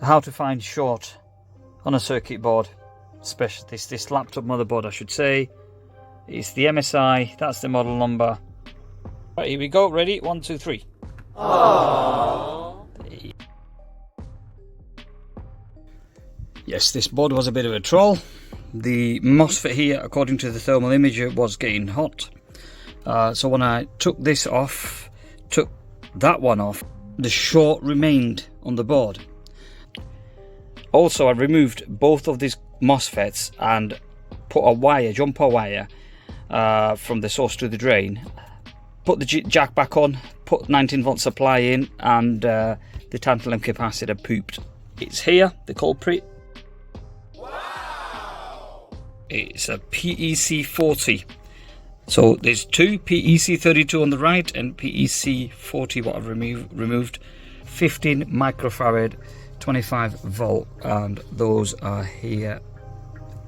how to find short on a circuit board, especially this laptop motherboard I should say. It's the MSi, that's the model number. Right, here we go, ready, 1, 2, 3. Aww. Yes, this board was a bit of a troll. The MOSFET here, according to the thermal imager, was getting hot. So when I took this off, took that one off, the short remained on the board. Also, I removed both of these MOSFETs and put a wire, jumper wire, from the source to the drain. Put the jack back on, put 19 volt supply in, and the tantalum capacitor pooped. It's here, the culprit. Wow! It's a PEC40. So there's two, PEC32 on the right and PEC40 what I've removed. 15 microfarad, 25 volt, and those are here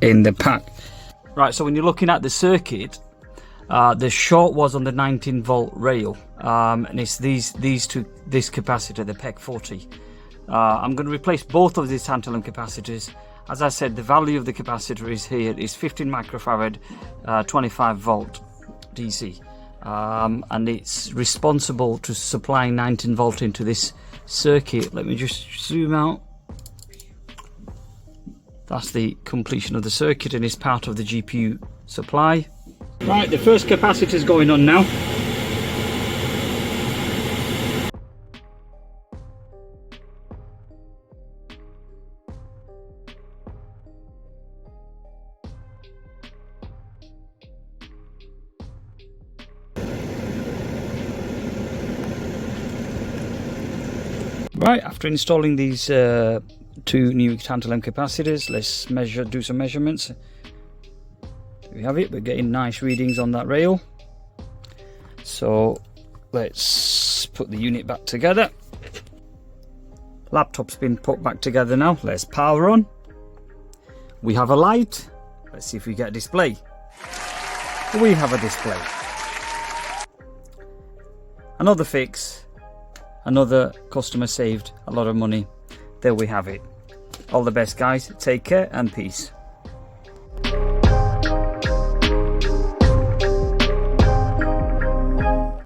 in the pack. Right, so when you're looking at the circuit, the short was on the 19 volt rail, and it's this capacitor, the PEC40. I'm going to replace both of these tantalum capacitors. As I said, the value of the capacitor is here, is 15 microfarad, 25 volt DC, and it's responsible to supplying 19 volt into this circuit. Let me just zoom out. That's the completion of the circuit and is part of the GPU supply. Right, the first capacitor is going on now. Right, after installing these two new tantalum capacitors, let's do some measurements. There we have it, we're getting nice readings on that rail. So let's put the unit back together. Laptop's been put back together now. Let's power on. We have a light. Let's see if we get a display. We have a display. Another fix. Another customer saved a lot of money. There we have it. All the best, guys. Take care and peace.